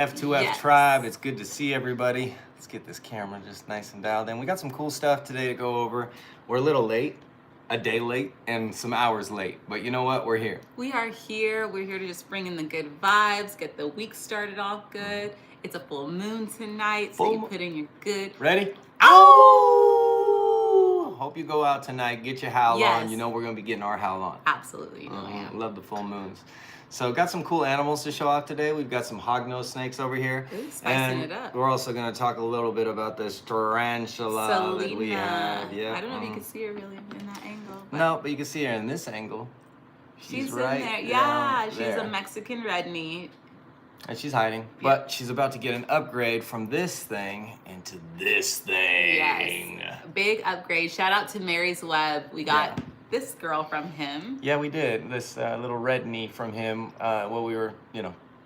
F2F Yes. tribe, it's good to see everybody. Let's get this camera just nice and dialed in. We got some cool stuff today to go over. We're a little late, a day late, and some hours late. But you know what? We're here. We are here. We're here to just bring in the good vibes, get the week started off good. It's a full moon tonight, so you put in your good. Ready? Ow! Hope you go out tonight, get your howl Yes. on. You know we're going to be getting our howl on. Absolutely. You know I am. Love the full moons. So got some cool animals to show off today. We've got some hognose snakes over here. Ooh, spicing and it up. We're also going to talk a little bit about this tarantula that we have. Yeah. I don't know if you can see her really in that angle. But no, but you can see her in this angle. she's right in there. Yeah, she's there. a Mexican red meat. And she's hiding, but she's about to get an upgrade from this thing into this thing. Yes, big upgrade. Shout out to Mary's Web. We got this girl from him. Yeah, we did. This little red knee from him while we were,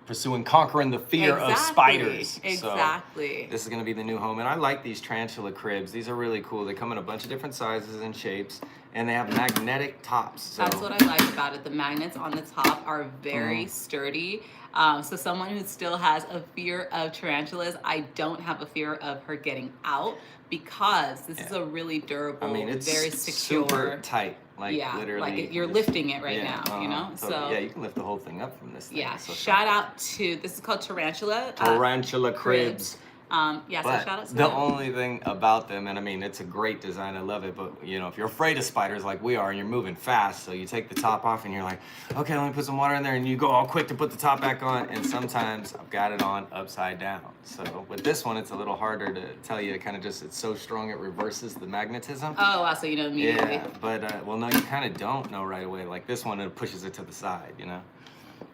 pursuing conquering the fear of spiders. Exactly. So this is going to be the new home. And I like these tarantula cribs. These are really cool. They come in a bunch of different sizes and shapes, and they have magnetic tops. So. That's what I like about it. The magnets on the top are very sturdy. So someone who still has a fear of tarantulas, I don't have a fear of her getting out because this is a really durable, it's very secure. super tight. Literally. Like you're lifting it right now, you know? So yeah, you can lift the whole thing up from this thing. Yeah, so shout out to, this is called Tarantula. Tarantula cribs. So shout out to the them. only thing about them, and it's a great design, I love it, but if you're afraid of spiders like we are and you're moving fast, so you take the top off and you're like, okay, let me put some water in there, and you go all quick to put the top back on, and sometimes I've got it on upside down. So with this one, it's a little harder to tell you, it's so strong it reverses the magnetism. Oh, wow, so you know immediately. Yeah, but no, you kind of don't know right away. Like this one, it pushes it to the side,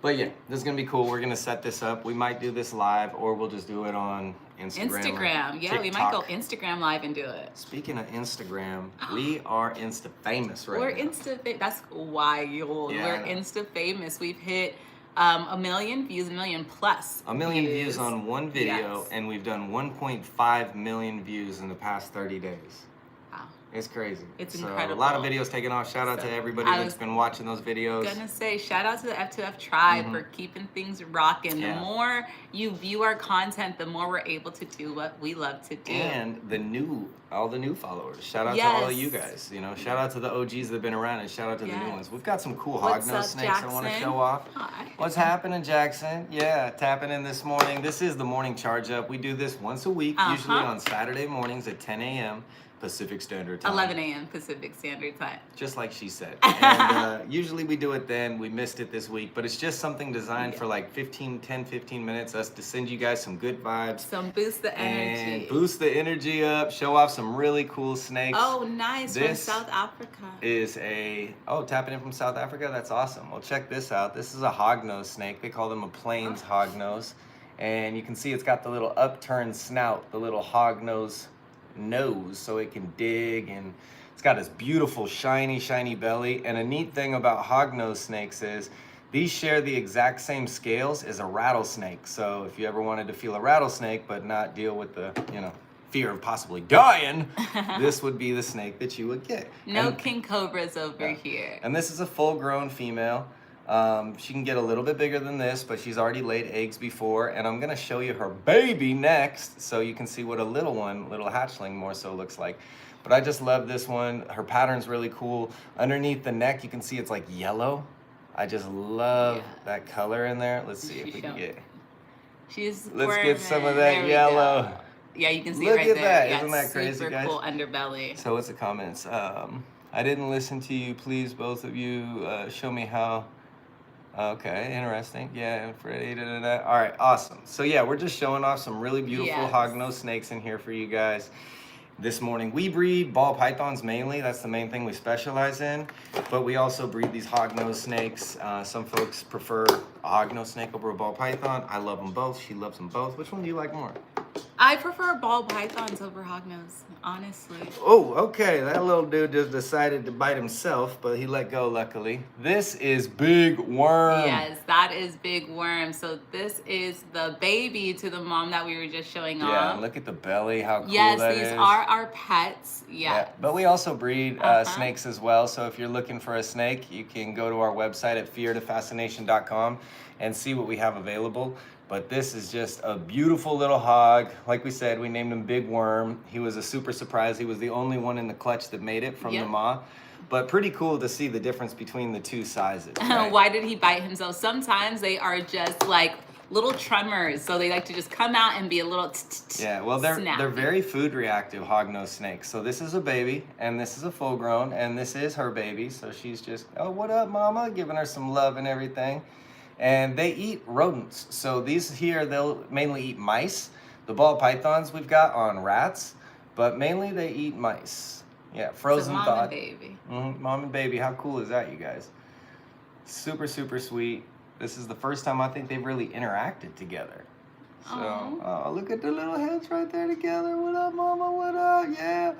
But yeah, this is gonna be cool. We're gonna set this up. We might do this live, or we'll just do it on Instagram. Yeah, we might go Instagram live and do it. Speaking of Instagram, we are Insta famous right now. We're Insta famous. That's wild. Yeah, We're Insta famous. We've hit 1 million views, 1 million plus. 1 million views on one video, and we've done 1.5 million views in the past 30 days. Wow. It's crazy. It's so incredible. A lot of videos taken off. Shout out to everybody that's been watching those videos. Gonna say shout out to the F2F tribe for keeping things rocking. The more you view our content, the more we're able to do what we love to do. And all the new followers. Shout out to all of you guys. Shout out to the OGs that have been around, and shout out to the new ones. We've got some cool hognose snakes I want to show off. Hi. What's happening, Jackson? Yeah, tapping in this morning. This is the morning charge up. We do this once a week, usually on Saturday mornings at 10 a.m. Pacific Standard Time. 11 a.m. Pacific Standard Time. Just like she said. And usually we do it then. We missed it this week, but it's just something designed for like 15 minutes, us to send you guys some good vibes. Some boost the energy. And boost the energy up, show off some really cool snakes. Oh, nice. From South Africa. Is tapping in from South Africa? That's awesome. Well, check this out. This is a hognose snake. They call them a plains hognose. And you can see it's got the little upturned snout, the little hognose nose, so it can dig, and it's got this beautiful shiny belly. And a neat thing about hognose snakes is these share the exact same scales as a rattlesnake. So if you ever wanted to feel a rattlesnake but not deal with the fear of possibly dying, this would be the snake that you would get. No king cobras over here. And this is a full-grown female. She can get a little bit bigger than this, but she's already laid eggs before, and I'm gonna show you her baby next so you can see what a little hatchling more so looks like. But I just love this one. Her pattern's really cool. Underneath the neck, you can see it's like yellow. I just love that color in there. Let's see if we can get... Let's get some of that yellow. Yeah, you can see Look right at there. that. Yeah, Isn't that crazy, super guys? cool underbelly. So what's the comments? I didn't listen to you. Please, both of you, show me how... Okay, interesting. Yeah, Freddie, da-da-da. All right, awesome. So yeah, we're just showing off some really beautiful hognose snakes in here for you guys this morning. We breed ball pythons mainly. That's the main thing we specialize in. But we also breed these hognose snakes. Some folks prefer a hognose snake over a ball python. I love them both. She loves them both. Which one do you like more? I prefer ball pythons over hognose, honestly. Oh, okay. That little dude just decided to bite himself, but he let go, luckily. This is Big Worm. Yes, that is Big Worm. So this is the baby to the mom that we were just showing off. Yeah, look at the belly, how cool that is. Yes, these are our pets. Yeah. But we also breed snakes as well. So if you're looking for a snake, you can go to our website at feartofascination.com and see what we have available. But this is just a beautiful little hog. Like we said, we named him Big Worm. He was a super surprise. He was the only one in the clutch that made it from the maw. But pretty cool to see the difference between the two sizes. Right? Why did he bite himself? Sometimes they are just like little tremors, so they like to just come out and be a little yeah, well, they're very food reactive hognose snakes. So this is a baby, and this is a full grown, and this is her baby. So she's just, oh, what up, mama? Giving her some love and everything. And they eat rodents. So these here, they'll mainly eat mice. The ball pythons we've got on rats, but mainly they eat mice. Yeah, frozen so thought. Mom and baby. Mom and baby. How cool is that, you guys? Super, super sweet. This is the first time I think they've really interacted together. So, oh, look at the little heads right there together. What up, mama? What up? Yeah.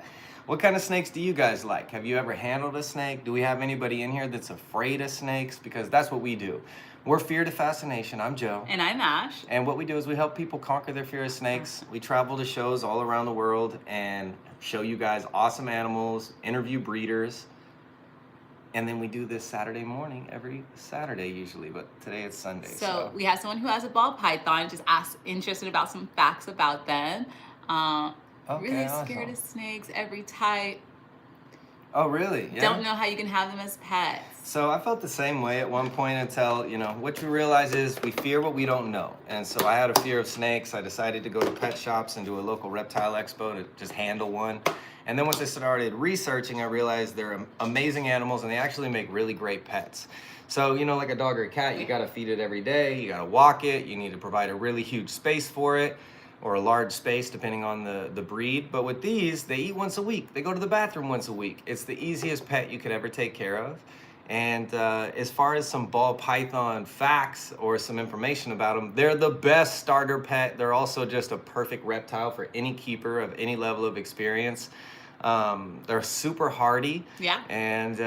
What kind of snakes do you guys like? Have you ever handled a snake? Do we have anybody in here that's afraid of snakes? Because that's what we do. We're Fear to Fascination. I'm Joe. And I'm Ash. And what we do is we help people conquer their fear of snakes. We travel to shows all around the world and show you guys awesome animals, interview breeders. And then we do this Saturday morning, every Saturday usually, but today it's Sunday. So we have someone who has a ball python, just interested about some facts about them. Really scared of snakes, every type. Oh, really? Yeah. Don't know how you can have them as pets. So I felt the same way at one point until, what you realize is we fear what we don't know. And so I had a fear of snakes. I decided to go to pet shops and do a local reptile expo to just handle one. And then once I started researching, I realized they're amazing animals and they actually make really great pets. So, like a dog or a cat, you gotta feed it every day, you gotta walk it, you need to provide a really huge space for it, or a large space depending on the breed. But with these, they eat once a week. They go to the bathroom once a week. It's the easiest pet you could ever take care of. And as far as some ball python facts or some information about them, they're the best starter pet. They're also just a perfect reptile for any keeper of any level of experience. They're super hardy. Yeah. And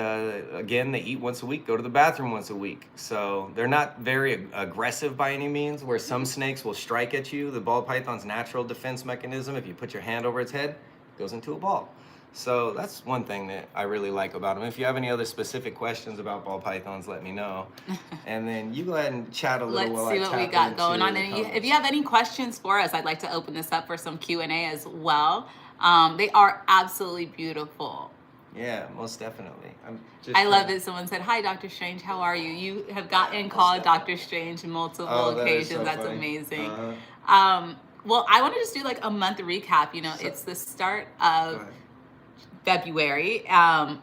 again, they eat once a week, go to the bathroom once a week. So they're not very aggressive by any means, where some snakes will strike at you. The ball python's natural defense mechanism, if you put your hand over its head, it goes into a ball. So that's one thing that I really like about them. If you have any other specific questions about ball pythons, let me know. And then you go ahead and chat a little while I tap Let's see what we got going on. And if you have any questions for us, I'd like to open this up for some Q&A as well. They are absolutely beautiful. Yeah, most definitely. I love that someone said, "Hi, Dr. Strange, how are you?" You have gotten called Dr. Strange on multiple occasions. So that's funny. Amazing. Well, I want to just do like a month recap. It's the start of February. I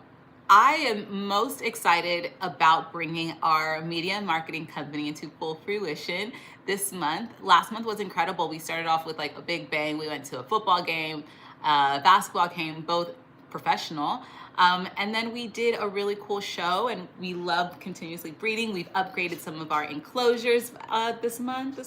am most excited about bringing our media and marketing company into full fruition this month. Last month was incredible. We started off with like a big bang. We went to a football game, basketball game, both professional. And then we did a really cool show, and we love continuously breeding. We've upgraded some of our enclosures this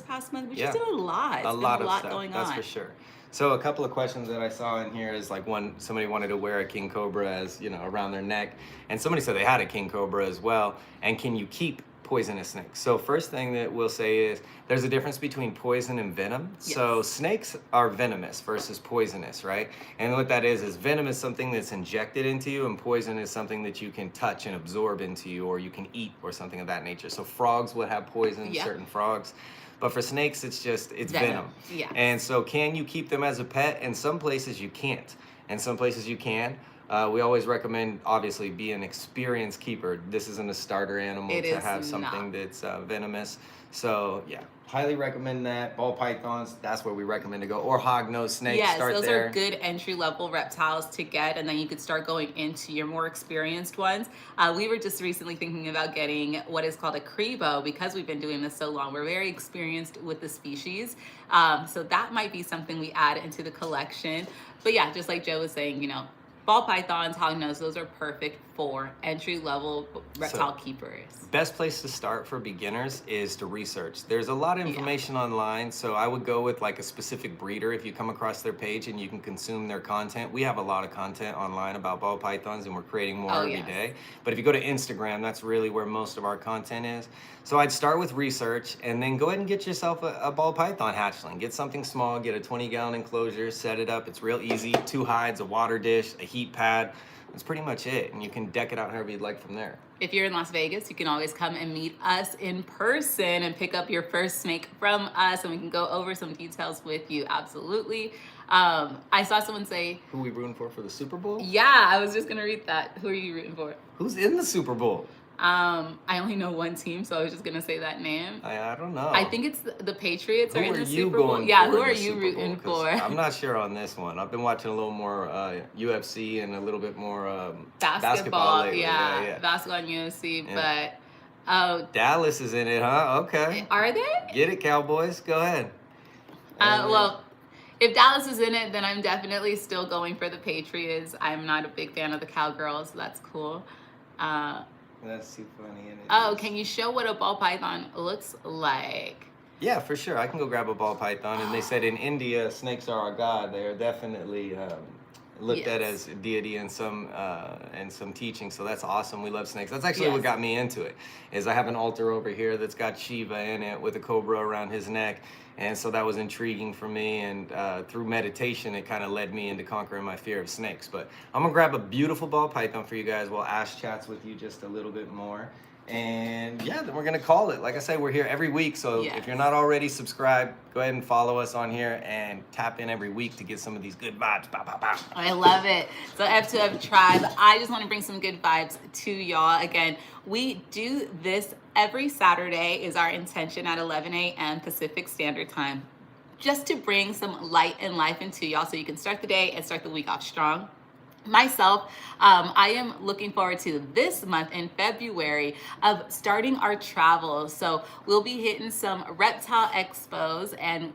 past month. We just did a lot. A lot of stuff, going on. That's for sure. So a couple of questions that I saw in here is like one, somebody wanted to wear a king cobra as, around their neck. And somebody said they had a king cobra as well. And can you keep poisonous snakes? So first thing that we'll say is there's a difference between poison and venom. Yes. So snakes are venomous versus poisonous, right? And what that is venom is something that's injected into you, and poison is something that you can touch and absorb into you, or you can eat, or something of that nature. So frogs would have poison, certain frogs. But for snakes, it's venom. Yeah. And so can you keep them as a pet? In some places you can't. In some places you can. We always recommend, obviously, be an experienced keeper. This isn't a starter animal to have something that's venomous. So, yeah, highly recommend that. Ball pythons, that's where we recommend to go. Or hognose snakes, yes, start those there. Are good entry-level reptiles to get, and then you could start going into your more experienced ones. We were just recently thinking about getting what is called a crebo, because we've been doing this so long. We're very experienced with the species. So that might be something we add into the collection. But yeah, just like Joe was saying, ball pythons, hognose, those are perfect for entry-level reptile keepers. Best place to start for beginners is to research. There's a lot of information online, so I would go with like a specific breeder if you come across their page and you can consume their content. We have a lot of content online about ball pythons, and we're creating more every day. But if you go to Instagram, that's really where most of our content is. So I'd start with research, and then go ahead and get yourself a ball python hatchling. Get something small, get a 20-gallon enclosure, set it up. It's real easy. 2 hides, a water dish, a heat pad, That's pretty much it. And you can deck it out however you'd like from there. If you're in Las Vegas, you can always come and meet us in person and pick up your first snake from us, and we can go over some details with you. Absolutely. I saw someone say, who are we rooting for the Super Bowl? Yeah, I was just gonna read that. Who are you rooting for? Who's in the Super Bowl? I only know one team, so I was just gonna say that name. I don't know. I think it's the Patriots who are in the Super Bowl. Going yeah, who are you rooting for? I'm not sure on this one. I've been watching a little more UFC and a little bit more basketball lately. Yeah, basketball and UFC, yeah. But Dallas is in it, huh? Okay. Are they? Get it, Cowboys. Go ahead. Well, if Dallas is in it, then I'm definitely still going for the Patriots. I'm not a big fan of the Cowgirls, so that's cool. That's too funny. Can you show what a ball python looks like? Yeah, for sure. I can go grab a ball python. And they said in India, snakes are our god. They are definitely looked at as a deity in some teaching. So that's awesome. We love snakes. That's actually what got me into it. Is I have an altar over here that's got Shiva in it with a cobra around his neck. And so that was intriguing for me, and through meditation, it kind of led me into conquering my fear of snakes. But I'm gonna grab a beautiful ball python for you guys while Ash chats with you just a little bit more. And yeah, then we're gonna call it. Like I say, we're here every week, so if you're not already subscribed, go ahead and follow us on here and tap in every week to get some of these good vibes. Bow, bow, bow. I love it. So F2F Tribe, I just want to bring some good vibes to y'all. Again, we do this every Saturday is our intention at 11 a.m. Pacific Standard Time, just to bring some light and life into y'all so you can start the day and start the week off strong. Myself, I am looking forward to this month in February of starting our travels. So we'll be hitting some reptile expos, and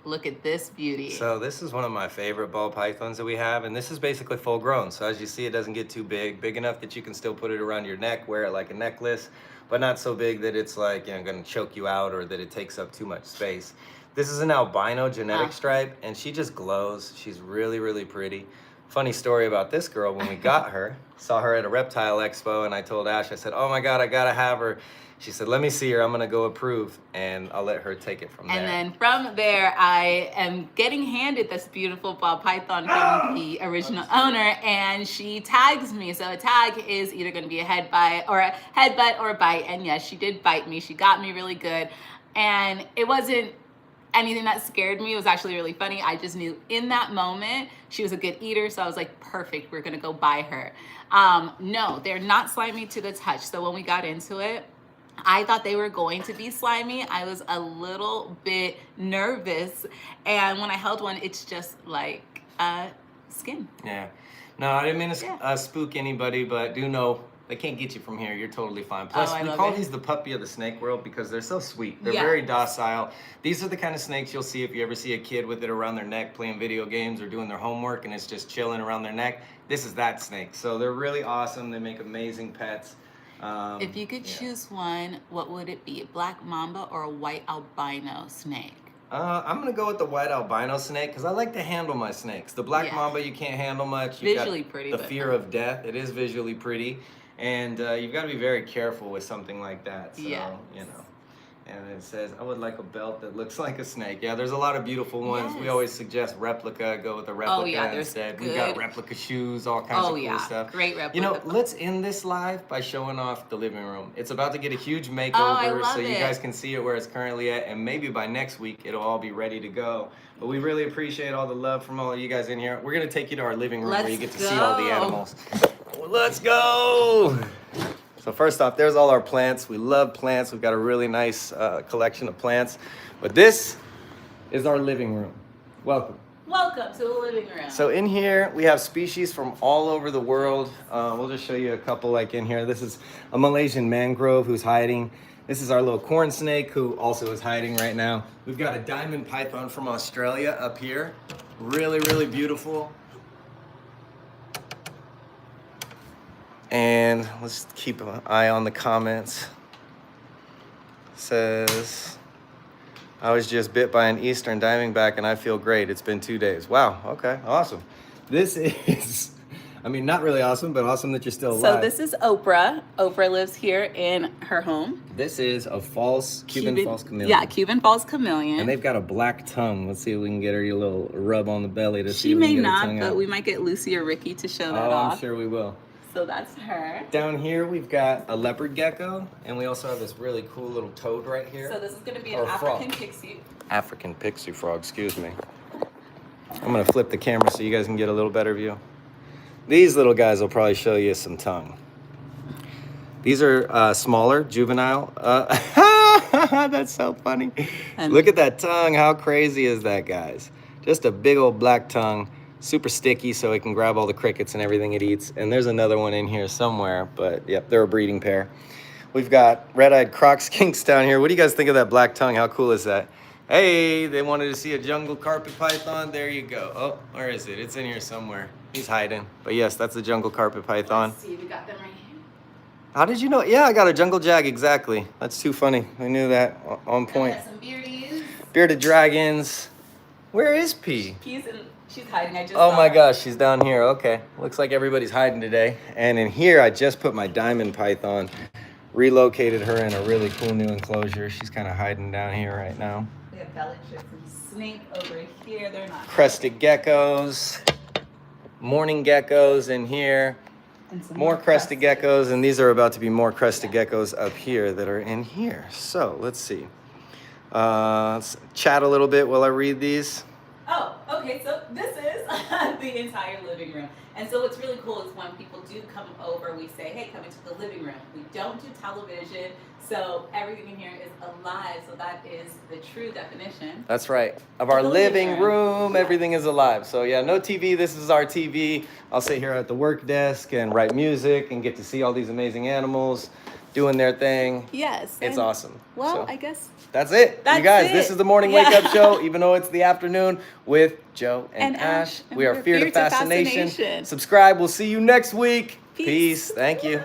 look at this beauty. So this is one of my favorite ball pythons that we have, and this is basically full grown. So as you see, it doesn't get too big enough that you can still put it around your neck, wear it like a necklace, but not so big that it's like, gonna choke you out or that it takes up too much space. This is an albino genetic stripe, and she just glows. She's really, really pretty. Funny story about this girl, when we got her, saw her at a reptile expo, and I told Ash, I said, oh my God, I gotta have her. She said, let me see her, I'm gonna go approve, and I'll let her take it from there. And then from there, I am getting handed this beautiful ball python from the original owner, and she tags me. So a tag is either gonna be a headbutt or a bite, and yes, she did bite me. She got me really good, and it wasn't anything that scared me. It was actually really funny. I just knew in that moment she was a good eater, so I was like, perfect, we're gonna go buy her. No, they're not slimy to the touch. So when we got into it, I thought they were going to be slimy. I was a little bit nervous, and when I held one, it's just like skin. Yeah. No, I didn't mean to spook anybody, but do know they can't get you from here. You're totally fine. Plus, we call these the puppy of the snake world because they're so sweet. They're very docile. These are the kind of snakes you'll see if you ever see a kid with it around their neck playing video games or doing their homework and it's just chilling around their neck. This is that snake. So they're really awesome. They make amazing pets. If you could choose one, what would it be? A black mamba or a white albino snake? I'm gonna go with the white albino snake because I like to handle my snakes. The black mamba you can't handle much. You've visually pretty. The fear of death. It is visually pretty. And you've got to be very careful with something like that. So, you know. And it says, I would like a belt that looks like a snake. Yeah, there's a lot of beautiful ones. We always suggest replica. Go with a replica instead. We've got replica shoes, all kinds of cool stuff. Great replica. You know, let's end this live by showing off the living room. It's about to get a huge makeover, so you guys can see it where it's currently at. And maybe by next week, it'll all be ready to go. But we really appreciate all the love from all of you guys in here. We're going to take you to our living room where you get to see all the animals. Let's go! So first off, there's all our plants. We love plants. We've got a really nice collection of plants. But this is our living room. Welcome. Welcome to the living room. So in here, we have species from all over the world. We'll just show you a couple like in here. This is a Malaysian mangrove who's hiding. This is our little corn snake who also is hiding right now. We've got a diamond python from Australia up here. Really, really beautiful. And let's keep an eye on the comments. It says, I was just bit by an eastern diamondback and I feel great. It's been 2 days. Wow, okay, awesome. This is I mean, not really awesome, but awesome that you're still So alive. this is Oprah. Oprah lives here in her home. This is a Cuban false chameleon. Yeah, Cuban false chameleon. And they've got a black tongue. Let's see if we can get her a little rub on the belly to see She if we may can get her not, tongue but out. we might get Lucy or Ricky to show that Oh, off. I'm sure we will. So that's her. Down here, we've got a leopard gecko, and we also have this really cool little toad right here. So this is going to be Or an a frog. African pixie. African pixie frog, excuse me. I'm gonna flip the camera so you guys can get a little better view. These little guys will probably show you some tongue. These are smaller, juvenile. That's so funny. And look at that tongue. How crazy is that, guys? Just a big old black tongue, super sticky so it can grab all the crickets and everything it eats. And there's another one in here somewhere, but yep, they're a breeding pair. We've got red-eyed croc skinks down here. What do you guys think of that black tongue? How cool is that? Hey, they wanted to see a jungle carpet python. There you go. Oh, where is it? It's in here somewhere. He's hiding. But yes, that's a jungle carpet python. Let's see, we got them right here. How did you know? Yeah, I got a jungle jag, exactly. That's too funny. I knew that on point. We got some beardies. Bearded dragons. Where is P? She's hiding. I just Oh saw my her. gosh, she's down here. Okay. Looks like everybody's hiding today. And in here, I just put my diamond python. Relocated her in a really cool new enclosure. She's kind of hiding down here right now. We have bellatrix and snake over here. They're not. Crested geckos. Morning geckos in here. And some More crested geckos, and these are about to be more crested geckos up here that are in here. So let's see. Let's chat a little bit while I read these. Oh, okay. So this is the entire living room. And so what's really cool is when people do come over, we say, hey, come into the living room. We don't do television, so everything in here is alive. So that is the true definition. That's right. Of our The living living room, everything is alive. So yeah, no TV. This is our TV. I'll sit here at the work desk and write music and get to see all these amazing animals doing their thing. Yes. It's and- awesome. Well, So I guess. that's it. That's you guys, it. this is the morning Yeah. wake up show, even though it's the afternoon with Joe and Ash. And We are we're Fear to Fear to Fascination. Fascination. Subscribe. We'll see you next week. Peace. Peace. Thank you.